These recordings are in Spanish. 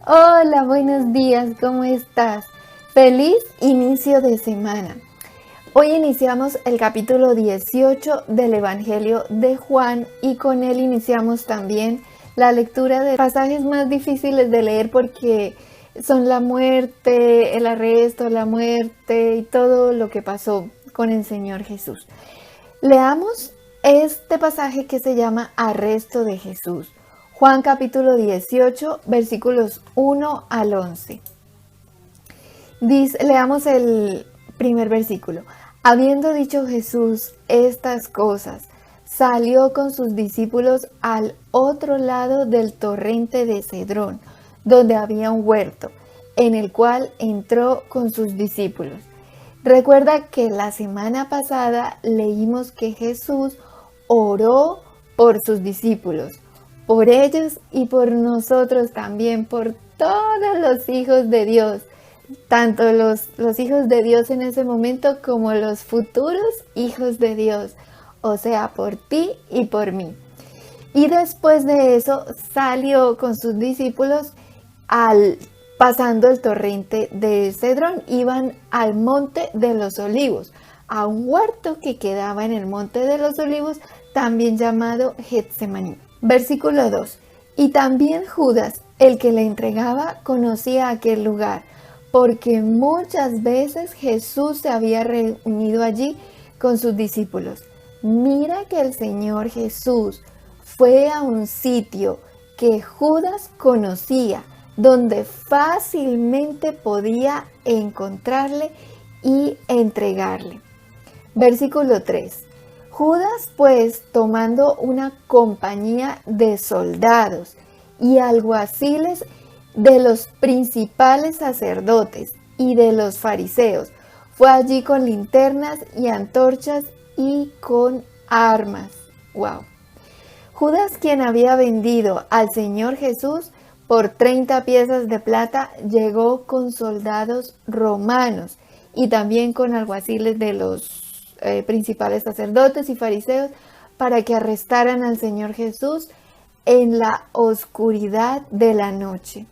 Hola, buenos días, ¿cómo estás? Feliz inicio de semana. Hoy iniciamos el capítulo 18 del Evangelio de Juan y con él iniciamos también la lectura de pasajes más difíciles de leer porque son la muerte, el arresto, la muerte y todo lo que pasó con el Señor Jesús. Leamos este pasaje que se llama Arresto de Jesús. Juan capítulo 18, versículos 1 al 11. Leamos el primer versículo. Habiendo dicho Jesús estas cosas, salió con sus discípulos al otro lado del torrente de Cedrón, donde había un huerto, en el cual entró con sus discípulos. Recuerda que la semana pasada leímos que Jesús oró por sus discípulos, por ellos y por nosotros también, por todos los hijos de Dios, tanto los hijos de Dios en ese momento como los futuros hijos de Dios, o sea, por ti y por mí. Y después de eso salió con sus discípulos pasando el torrente de Cedrón, iban al monte de los olivos, a un huerto que quedaba en el monte de los olivos, también llamado Getsemaní. Versículo 2. Y también Judas, el que le entregaba, conocía aquel lugar, porque muchas veces Jesús se había reunido allí con sus discípulos. Mira que el Señor Jesús fue a un sitio que Judas conocía, donde fácilmente podía encontrarle y entregarle. Versículo 3. Judas, pues, tomando una compañía de soldados y alguaciles de los principales sacerdotes y de los fariseos, fue allí con linternas y antorchas y con armas. ¡Wow! Judas, quien había vendido al Señor Jesús por 30 piezas de plata, llegó con soldados romanos y también con alguaciles de los principales sacerdotes y fariseos para que arrestaran al Señor Jesús en la oscuridad de la noche.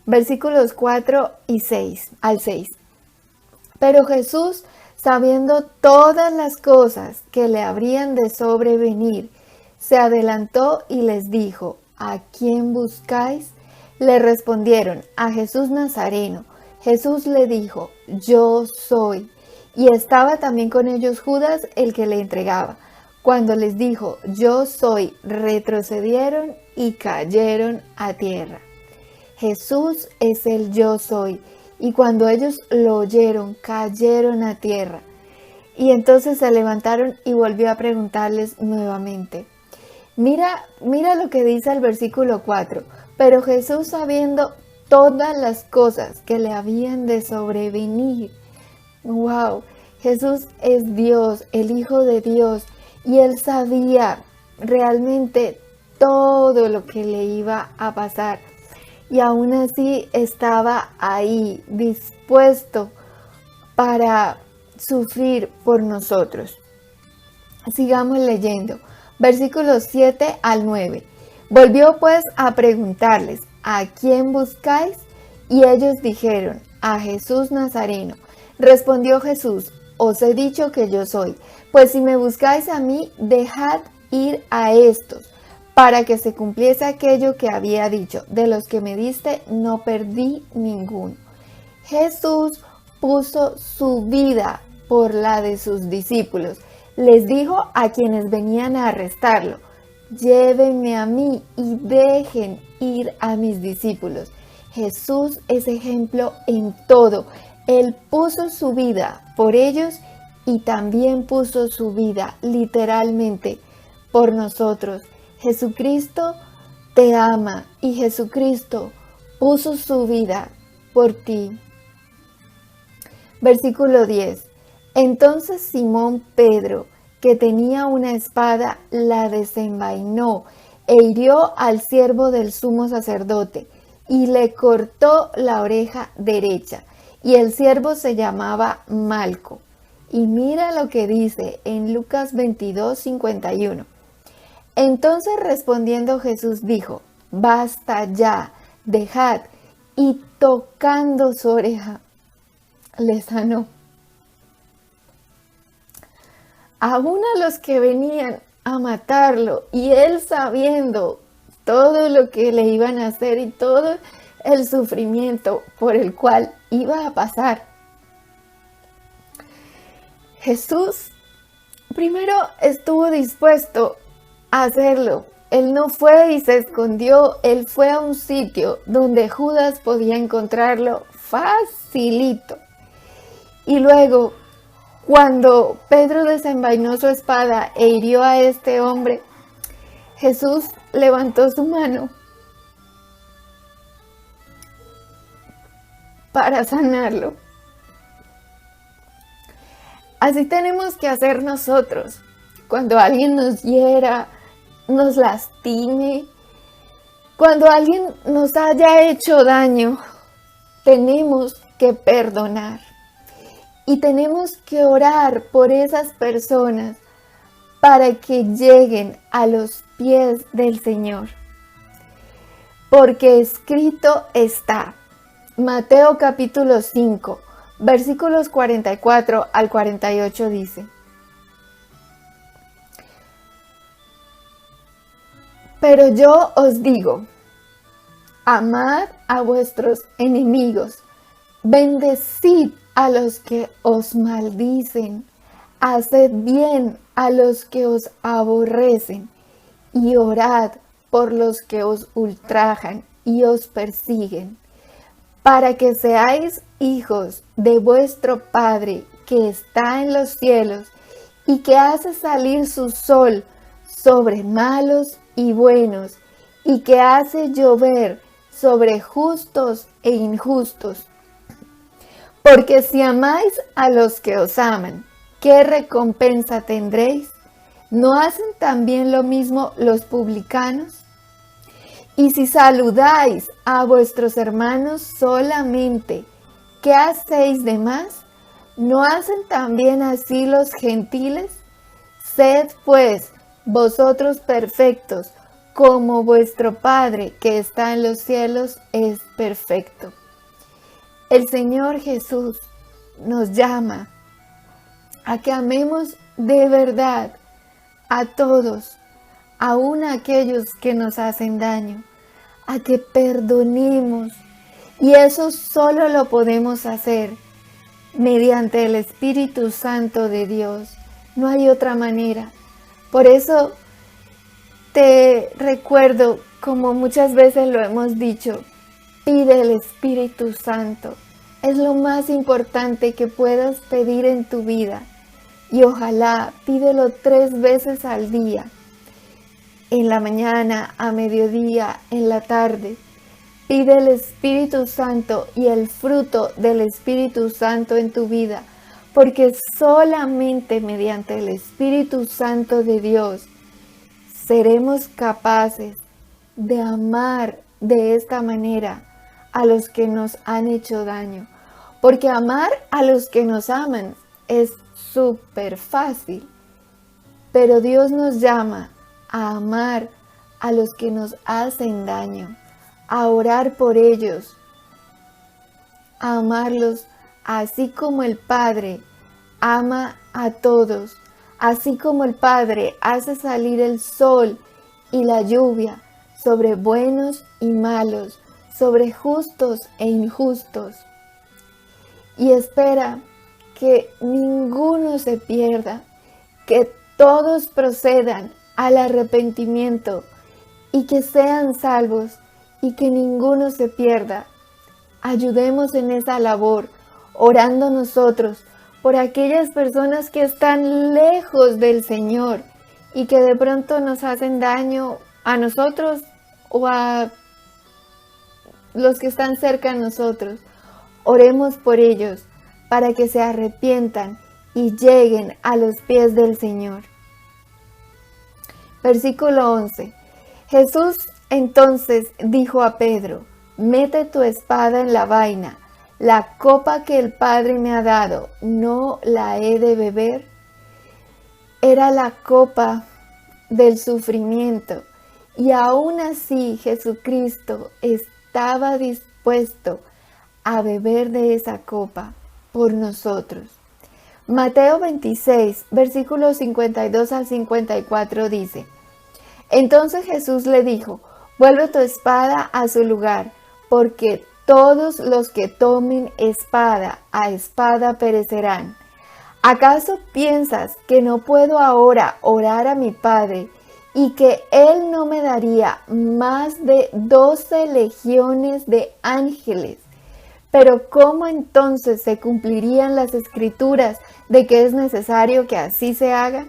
Versículos 4 y 6 al 6. Pero Jesús, sabiendo todas las cosas que le habrían de sobrevenir, se adelantó y les dijo: ¿A quién buscáis? Le respondieron: a Jesús Nazareno. Jesús le dijo: yo soy. Y estaba también con ellos Judas, el que le entregaba. Cuando les dijo: yo soy, retrocedieron y cayeron a tierra. Jesús es el yo soy. Y cuando ellos lo oyeron, cayeron a tierra. Y entonces se levantaron y volvió a preguntarles nuevamente. Mira lo que dice el versículo 4. Pero Jesús, sabiendo todas las cosas que le habían de sobrevenir. ¡Wow! Jesús es Dios, el Hijo de Dios, y Él sabía realmente todo lo que le iba a pasar. Y aún así estaba ahí, dispuesto para sufrir por nosotros. Sigamos leyendo. Versículos 7 al 9. Volvió pues a preguntarles: ¿a quién buscáis? Y ellos dijeron: a Jesús Nazareno. Respondió Jesús: os he dicho que yo soy. Pues si me buscáis a mí, dejad ir a estos, para que se cumpliese aquello que había dicho: de los que me diste no perdí ninguno. Jesús puso su vida por la de sus discípulos. Les dijo a quienes venían a arrestarlo: llévenme a mí y dejen ir a mis discípulos. Jesús es ejemplo en todo. Él puso su vida por ellos y también puso su vida literalmente por nosotros. Jesucristo te ama y Jesucristo puso su vida por ti. Versículo 10. Entonces Simón Pedro, que tenía una espada, la desenvainó e hirió al siervo del sumo sacerdote y le cortó la oreja derecha. Y el siervo se llamaba Malco. Y mira lo que dice en Lucas 22:51. Entonces respondiendo Jesús dijo: basta ya, dejad, y tocando su oreja, le sanó. Aún a los que venían a matarlo, y él sabiendo todo lo que le iban a hacer y todo el sufrimiento por el cual iba a pasar, Jesús primero estuvo dispuesto a hacerlo. Él no fue y se escondió, él fue a un sitio donde Judas podía encontrarlo facilito. Y luego, cuando Pedro desenvainó su espada e hirió a este hombre, Jesús levantó su mano para sanarlo. Así tenemos que hacer nosotros. Cuando alguien nos hiera, nos lastime, cuando alguien nos haya hecho daño, tenemos que perdonar. Y tenemos que orar por esas personas para que lleguen a los pies del Señor. Porque escrito está, Mateo capítulo 5, versículos 44 al 48 dice: Pero yo os digo, amad a vuestros enemigos, bendecid a los que os maldicen, haced bien a los que os aborrecen, y orad por los que os ultrajan y os persiguen, para que seáis hijos de vuestro Padre que está en los cielos, y que hace salir su sol sobre malos y buenos, y que hace llover sobre justos e injustos. Porque si amáis a los que os aman, ¿qué recompensa tendréis? ¿No hacen también lo mismo los publicanos? Y si saludáis a vuestros hermanos solamente, ¿qué hacéis de más? ¿No hacen también así los gentiles? Sed pues vosotros perfectos, como vuestro Padre que está en los cielos es perfecto. El Señor Jesús nos llama a que amemos de verdad a todos, aun a aquellos que nos hacen daño, a que perdonemos. Y eso solo lo podemos hacer mediante el Espíritu Santo de Dios. No hay otra manera. Por eso te recuerdo, como muchas veces lo hemos dicho, pide el Espíritu Santo. Es lo más importante que puedas pedir en tu vida. Y ojalá pídelo 3 veces al día. En la mañana, a mediodía, en la tarde. Pide el Espíritu Santo y el fruto del Espíritu Santo en tu vida. Porque solamente mediante el Espíritu Santo de Dios seremos capaces de amar de esta manera a los que nos han hecho daño. Porque amar a los que nos aman es súper fácil. Pero Dios nos llama a amar a los que nos hacen daño, a orar por ellos, a amarlos así como el Padre ama a todos, así como el Padre hace salir el sol y la lluvia sobre buenos y malos, sobre justos e injustos. Y espera que ninguno se pierda, que todos procedan al arrepentimiento y que sean salvos y que ninguno se pierda. Ayudemos en esa labor, orando nosotros por aquellas personas que están lejos del Señor y que de pronto nos hacen daño a nosotros o a los que están cerca de nosotros. Oremos por ellos para que se arrepientan y lleguen a los pies del Señor. Versículo 11. Jesús entonces dijo a Pedro: mete tu espada en la vaina. La copa que el Padre me ha dado, ¿no la he de beber? Era la copa del sufrimiento. Y aún así Jesucristo estaba dispuesto a beber de esa copa por nosotros. Mateo 26, versículos 52 al 54 dice: Entonces Jesús le dijo: Vuelve tu espada a su lugar, porque todos los que tomen espada a espada perecerán. ¿Acaso piensas que no puedo ahora orar a mi Padre y que Él no me daría más de 12 legiones de ángeles? Pero ¿cómo entonces se cumplirían las escrituras de que es necesario que así se haga?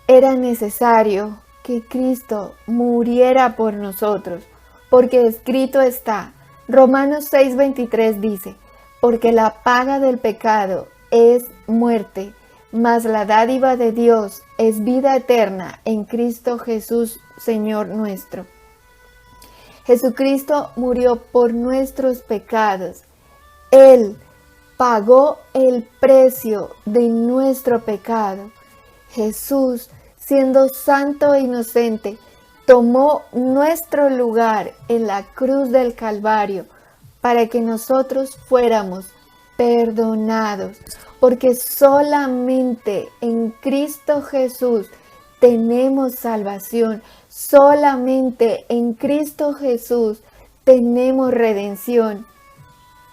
Era necesario que Cristo muriera por nosotros, porque escrito está, Romanos 6:23 dice, porque la paga del pecado es muerte, mas la dádiva de Dios es vida eterna en Cristo Jesús, Señor nuestro. Jesucristo murió por nuestros pecados. Él pagó el precio de nuestro pecado. Jesús, siendo santo e inocente, tomó nuestro lugar en la cruz del Calvario para que nosotros fuéramos perdonados, porque solamente en Cristo Jesús tenemos salvación, solamente en Cristo Jesús tenemos redención,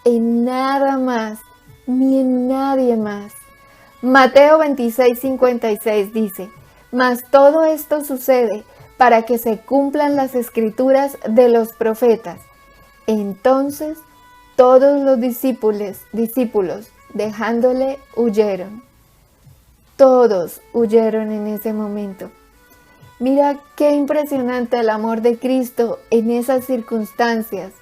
en nada más ni en nadie más. Mateo 26:56 dice: Mas todo esto sucede para que se cumplan las escrituras de los profetas. Entonces todos los discípulos, dejándole, huyeron. Todos huyeron en ese momento. Mira qué impresionante el amor de Cristo en esas circunstancias.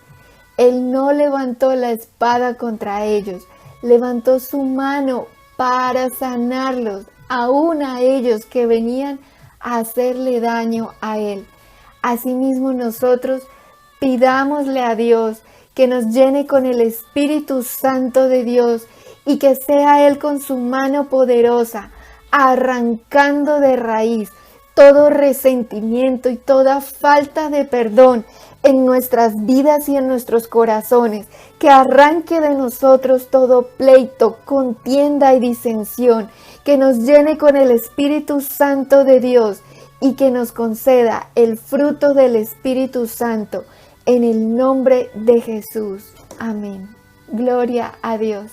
Él no levantó la espada contra ellos, levantó su mano para sanarlos, aún a ellos que venían a hacerle daño a Él. Asimismo nosotros pidámosle a Dios que nos llene con el Espíritu Santo de Dios y que sea Él con su mano poderosa, arrancando de raíz todo resentimiento y toda falta de perdón en nuestras vidas y en nuestros corazones, que arranque de nosotros todo pleito, contienda y disensión, que nos llene con el Espíritu Santo de Dios y que nos conceda el fruto del Espíritu Santo en el nombre de Jesús. Amén. Gloria a Dios.